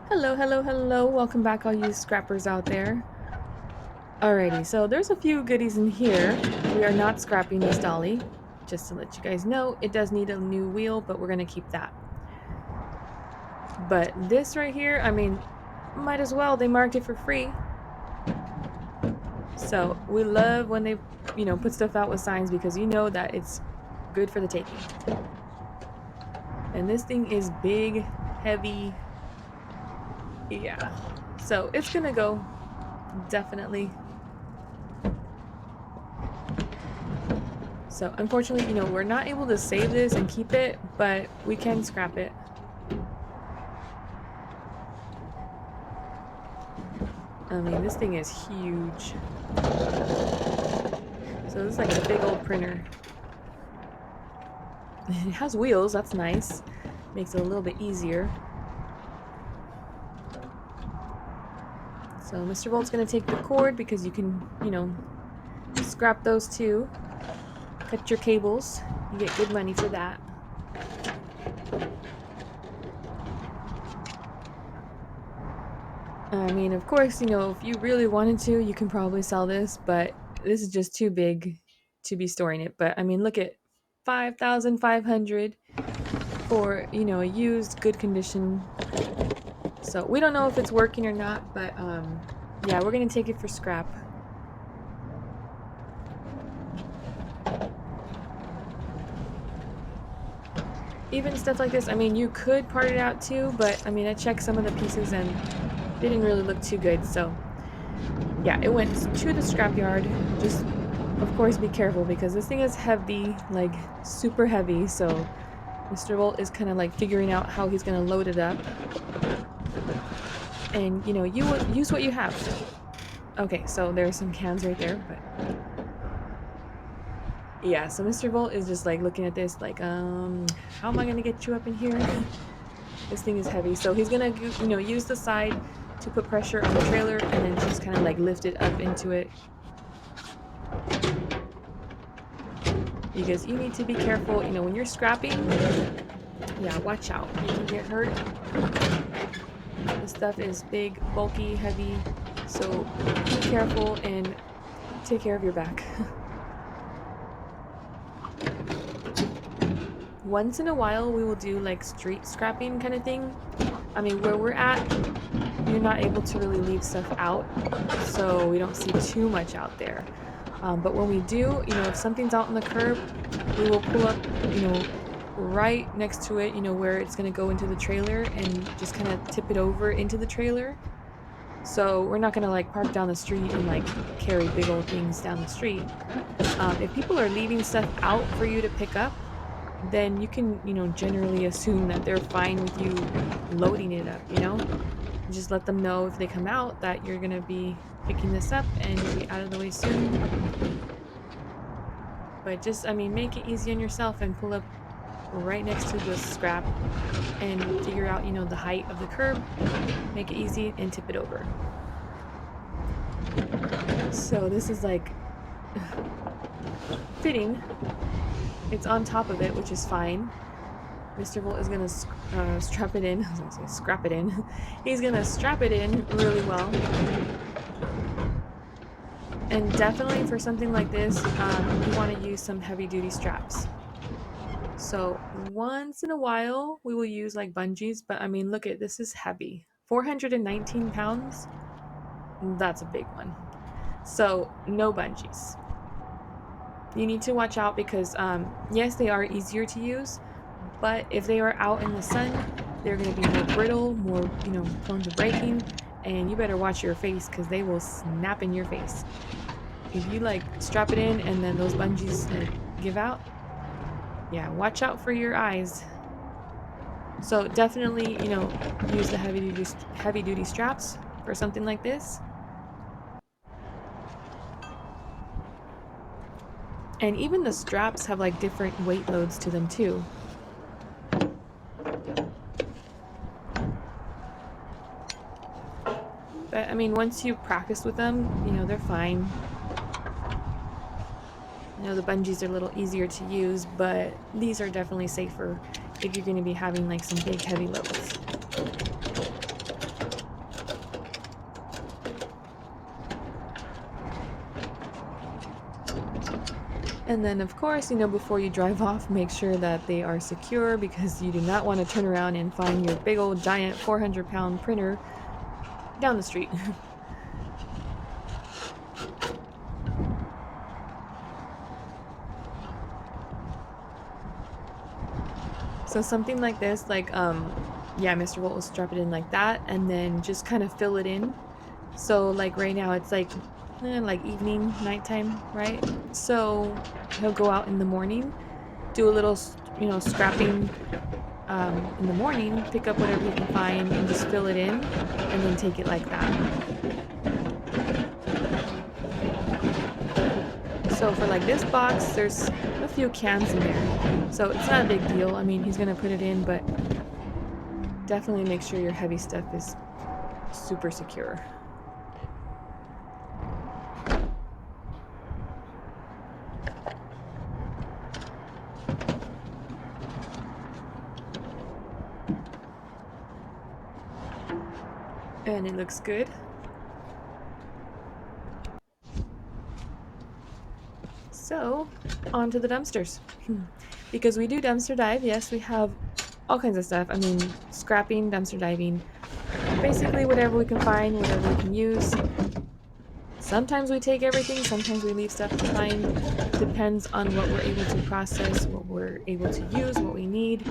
Hello, hello, hello. Welcome back, all you scrappers out there. Alrighty, so there's a few goodies in here. We are not scrapping this dolly. Just to let you guys know, it does need a new wheel, but we're going to keep that. But this right here, I mean, might as well. They marked it for free. So we love when they, put stuff out with signs because you know that it's good for the taking. And this thing is big, heavy. Yeah. So it's going to go, definitely. So unfortunately, we're not able to save this and keep it, but we can scrap it. I mean, this thing is huge. So this is like a big old printer. It has wheels, that's nice. Makes it a little bit easier. So Mr. Volt's gonna take the cord because you can, scrap those too. Cut your cables. You get good money for that. I mean, of course, if you really wanted to, you can probably sell this, but this is just too big to be storing it. But I mean, look at 5,500 for, a used good condition. So we don't know if it's working or not, but yeah, we're going to take it for scrap. Even stuff like this, I mean, you could part it out too, but I mean, I checked some of the pieces and they didn't really look too good. So yeah, it went to the scrapyard. Just, of course, be careful because this thing is heavy, like super heavy. So Mr. Volt is kind of like figuring out how he's going to load it up. And, you use what you have. Okay, so there's some cans right there, but yeah, so Mr. Volt is just like looking at this like, how am I going to get you up in here? This thing is heavy. So he's going to, use the side to put pressure on the trailer and then just kind of like lift it up into it. Because you need to be careful, when you're scrapping. Yeah, watch out. You can get hurt. This stuff is big, bulky, heavy. So be careful and take care of your back. Once in a while, we will do like street scrapping kind of thing. I mean, where we're at, you're not able to really leave stuff out, so we don't see too much out there. But when we do, if something's out on the curb, we will pull up, right next to it, where it's going to go into the trailer and just kind of tip it over into the trailer. So we're not going to like park down the street and like carry big old things down the street. If people are leaving stuff out for you to pick up, then you can, generally assume that they're fine with you loading it up, Just let them know if they come out that you're going to be picking this up and you'll be out of the way soon. But just, I mean, make it easy on yourself and pull up right next to the scrap and figure out, the height of the curb, make it easy and tip it over. So this is like fitting. It's on top of it, which is fine. Mr. Volt is gonna strap it in. I was gonna say scrap it in. He's gonna strap it in really well. And definitely for something like this, you want to use some heavy-duty straps. So once in a while, we will use like bungees, but I mean, look at this is heavy. 419 pounds. That's a big one. So no bungees. You need to watch out because yes, they are easier to use, but if they are out in the sun, they're going to be more brittle, more, prone to breaking, and you better watch your face because they will snap in your face. If you like strap it in and then those bungees give out, yeah, watch out for your eyes. So definitely, use the heavy duty straps for something like this. And even the straps have like different weight loads to them too. But I mean, once you practice with them, they're fine. The bungees are a little easier to use, but these are definitely safer if you're going to be having like some big heavy loads. And then of course, before you drive off, make sure that they are secure because you do not want to turn around and find your big old giant 400-pound printer down the street. So something like this, like, yeah, Mr. Volt will strap it in like that and then just kind of fill it in. So like right now it's like evening, nighttime, right? So he'll go out in the morning, do a little, scrapping in the morning, pick up whatever he can find and just fill it in and then take it like that. So for like this box, there's a few cans in there. So it's not a big deal. I mean, he's gonna put it in, but definitely make sure your heavy stuff is super secure. And it looks good. So, on to the dumpsters. Because we do dumpster dive, yes, we have all kinds of stuff. I mean, scrapping, dumpster diving, basically whatever we can find, whatever we can use. Sometimes we take everything, sometimes we leave stuff behind. Depends on what we're able to process, what we're able to use, what we need.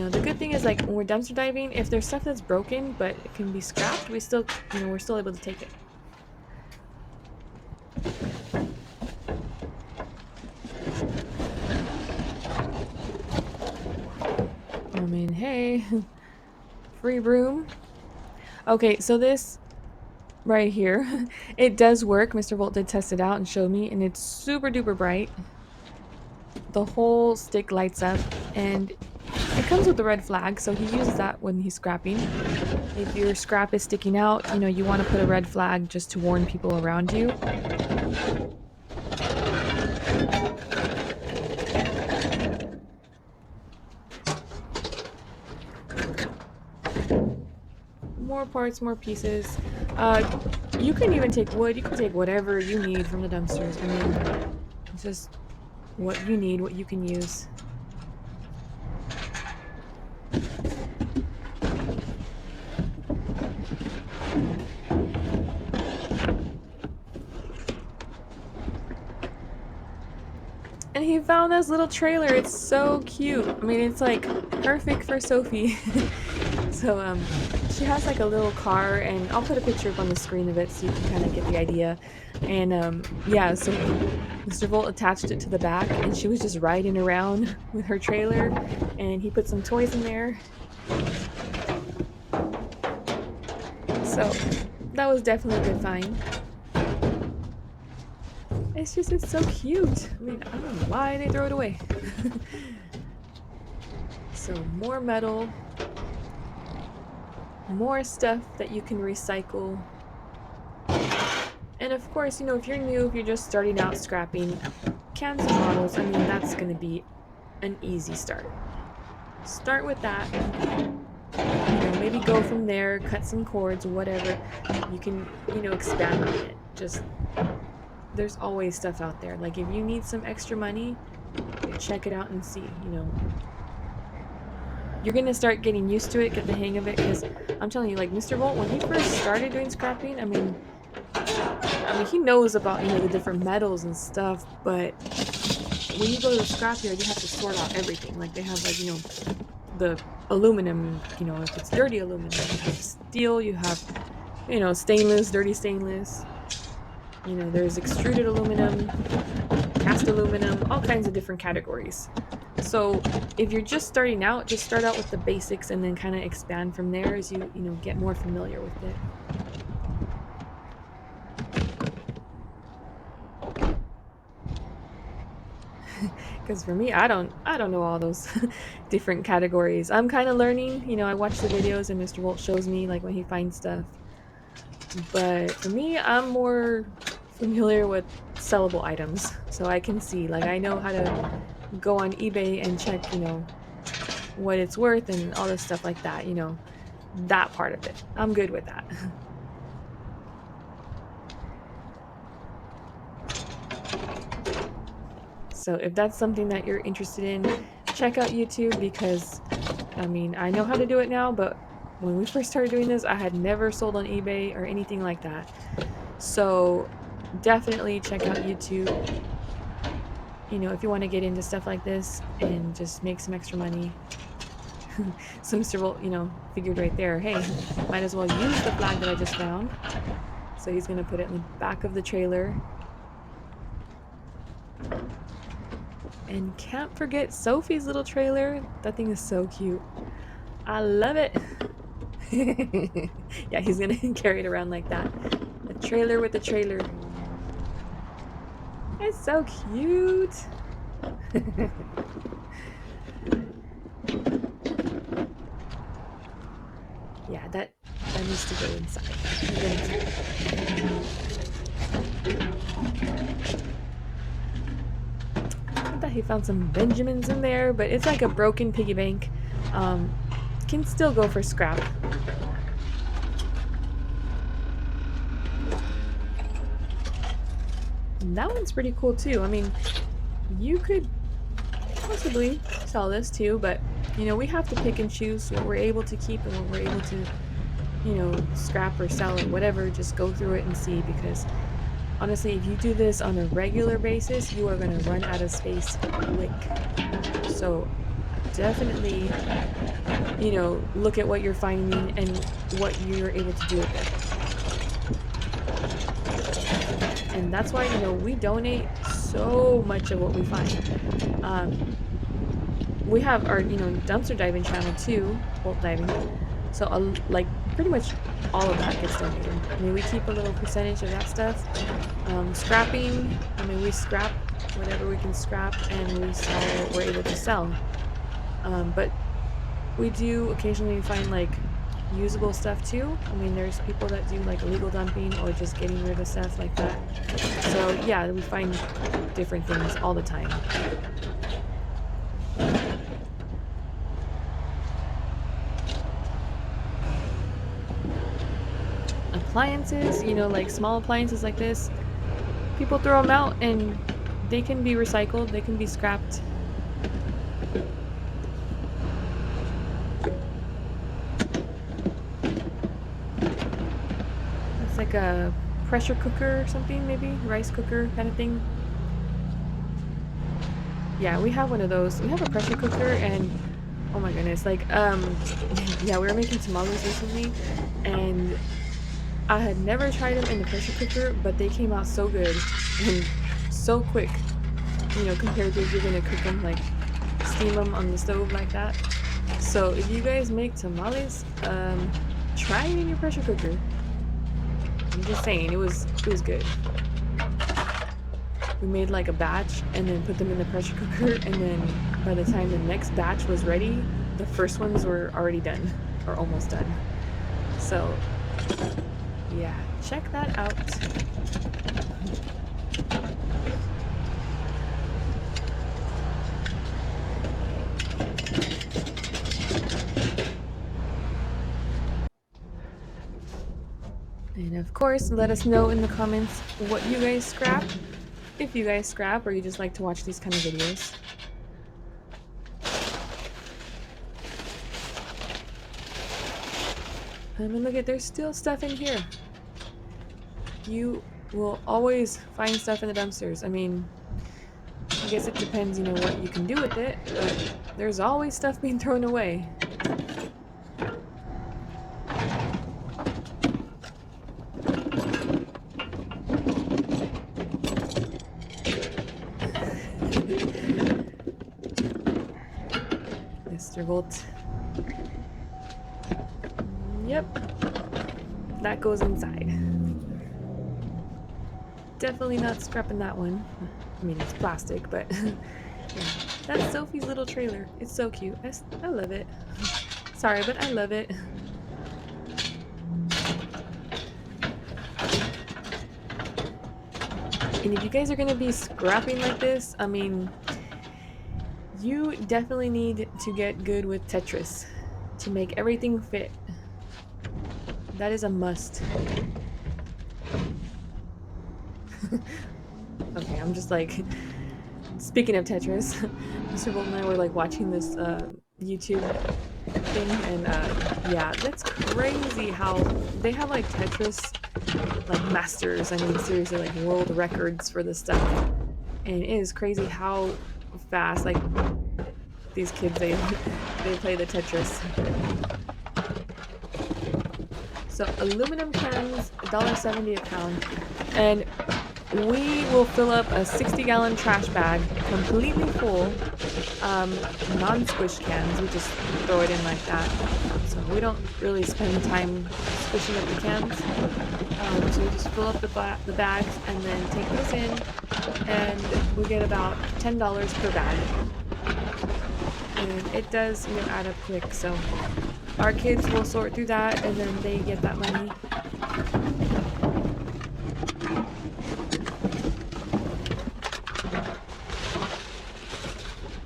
The good thing is, like, when we're dumpster diving, if there's stuff that's broken but it can be scrapped, we're still able to take it. I mean, hey, free room. Okay, so this right here, it does work. Mr. Volt did test it out and showed me, and it's super duper bright. The whole stick lights up, and it comes with a red flag, so he uses that when he's scrapping. If your scrap is sticking out, you want to put a red flag just to warn people around you. More parts, more pieces. You can even take wood. You can take whatever you need from the dumpsters. I mean, it's just what you need, what you can use. And he found this little trailer. It's so cute. I mean, it's like perfect for Sophie. So, she has like a little car, and I'll put a picture up on the screen of it so you can kind of get the idea. And, yeah, so Mr. Volt attached it to the back, and she was just riding around with her trailer, and he put some toys in there. So, that was definitely a good find. It's so cute. I mean, I don't know why they throw it away. So, more metal. More stuff that you can recycle. And of course, if you're new, if you're just starting out scrapping, cans and bottles, I mean, that's going to be an easy start. Start with that. Maybe go from there, cut some cords, whatever. You can, expand on it. Just, there's always stuff out there. Like, if you need some extra money, check it out and see, You're gonna start getting used to it, get the hang of it, because I'm telling you, like, Mr. Volt, when he first started doing scrapping, I mean, he knows about, the different metals and stuff, but when you go to the scrapyard, you have to sort out everything. Like, they have, like, the aluminum, if it's dirty aluminum, you have steel, you have, stainless, dirty stainless, there's extruded aluminum, cast aluminum, all kinds of different categories. So if you're just starting out, just start out with the basics and then kind of expand from there as you get more familiar with it. Because for me, I don't know all those different categories. I'm kind of learning. I watch the videos and Mr. Volt shows me like when he finds stuff. But for me, I'm more familiar with sellable items, so I can see, like, I know how to go on eBay and check, what it's worth and all this stuff like that, that part of it. I'm good with that. So if that's something that you're interested in, check out YouTube because I mean, I know how to do it now, but when we first started doing this, I had never sold on eBay or anything like that. So definitely check out YouTube. You know, if you want to get into stuff like this and just make some extra money. So Mr. Volt, figured right there, hey, might as well use the flag that I just found. So he's going to put it in the back of the trailer. And can't forget Sophie's little trailer. That thing is so cute. I love it. Yeah, he's going to carry it around like that. A trailer with a trailer. It's so cute. Yeah, that needs to go inside. I thought he found some Benjamins in there, but it's like a broken piggy bank. Can still go for scrap. And that one's pretty cool too. I mean, you could possibly sell this too, but we have to pick and choose what we're able to keep and what we're able to, scrap or sell or whatever. Just go through it and see, because honestly, if you do this on a regular basis, you are going to run out of space quick. So definitely, look at what you're finding and what you're able to do with it. And that's why, we donate so much of what we find. We have our, dumpster diving channel too, bolt diving. So, like, pretty much all of that gets donated. I mean, we keep a little percentage of that stuff. Scrapping, I mean, we scrap whatever we can scrap, and we sell what we're able to sell. But we do occasionally find, like, usable stuff too. I mean, there's people that do, like, illegal dumping or just getting rid of stuff like that. So, yeah, we find different things all the time. Appliances, like small appliances like this, people throw them out and they can be recycled, they can be scrapped. It's like a pressure cooker or something, maybe rice cooker kind of thing. Yeah, we have one of those. We have a pressure cooker, and oh my goodness, like yeah, we were making tamales recently, and I had never tried them in the pressure cooker, but they came out so good and so quick, compared to if you're gonna cook them, like steam them on the stove like that. So if you guys make tamales, try it in your pressure cooker. I'm just saying, it was good. We made like a batch and then put them in the pressure cooker, and then by the time the next batch was ready, the first ones were already done or almost done. So yeah, check that out. And of course, let us know in the comments what you guys scrap, if you guys scrap or you just like to watch these kind of videos. I mean, look at, there's still stuff in here. You will always find stuff in the dumpsters. I mean, I guess it depends, what you can do with it, but there's always stuff being thrown away. Mr. Volt. Yep. That goes inside. Definitely not scrapping that one. I mean, it's plastic, but yeah. That's Sophie's little trailer. It's so cute. I love it. Sorry, but I love it. And if you guys are gonna be scrapping like this, I mean, you definitely need to get good with Tetris to make everything fit. That is a must. Okay, I'm just like Speaking of Tetris, Mr. Bolt and I were like watching this YouTube thing, and yeah, that's crazy how they have like Tetris like masters. I mean, seriously, like world records for this stuff, and it is crazy how fast like these kids they play the Tetris. So aluminum cans, $1.70 a pound, and we will fill up a 60-gallon trash bag completely full, non-squish cans. We just throw it in like that. So we don't really spend time squishing up the cans. So we just fill up the bags and then take those in, and we get about $10 per bag. And it does, add up quick. So our kids will sort through that, and then they get that money.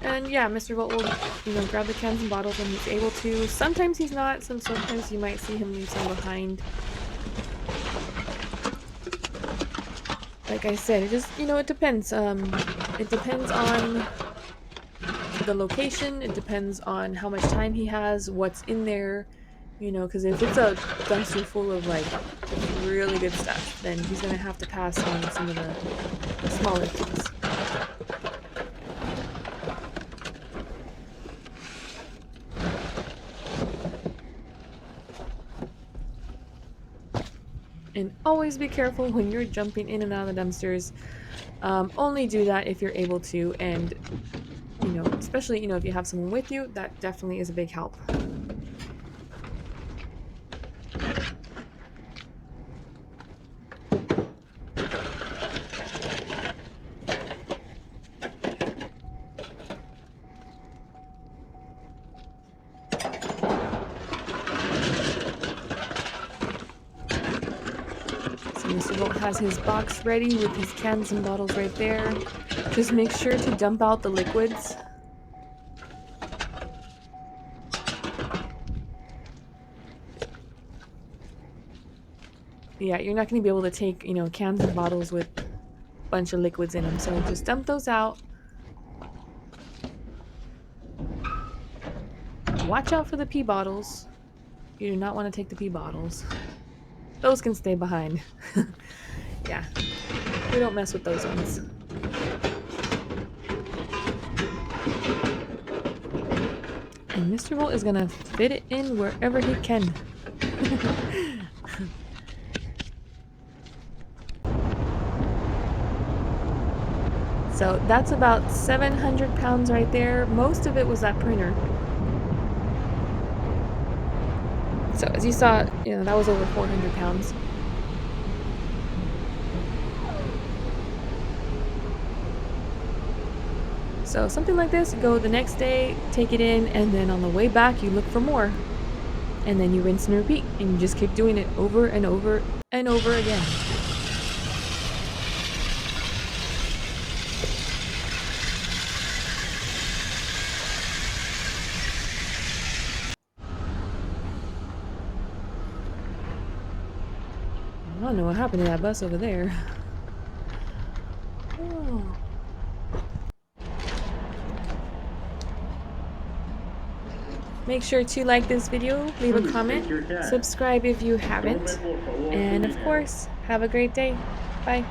And yeah, Mr. Volt will, grab the cans and bottles when he's able to. Sometimes he's not, sometimes you might see him leave some behind. Like I said, it just, it depends. It depends on the location, it depends on how much time he has, what's in there, because if it's a dumpster full of like really good stuff, then he's gonna have to pass on some of the smaller things. And always be careful when you're jumping in and out of the dumpsters. Only do that if you're able to, and especially if you have someone with you, that definitely is a big help. So Mr. Volt has his box ready with his cans and bottles right there. Just make sure to dump out the liquids. Yeah, you're not going to be able to take, cans and bottles with a bunch of liquids in them. So just dump those out. Watch out for the pee bottles. You do not want to take the pee bottles. Those can stay behind. Yeah, we don't mess with those ones. And Mr. Volt is going to fit it in wherever he can. So that's about 700 pounds right there. Most of it was that printer. So as you saw, that was over 400 pounds. So something like this, go the next day, take it in, and then on the way back you look for more. And then you rinse and repeat, and you just keep doing it over and over and over again. I don't know what happened to that bus over there. Oh. Make sure to like this video, leave a comment, subscribe if you haven't, and of course, have a great day. Bye.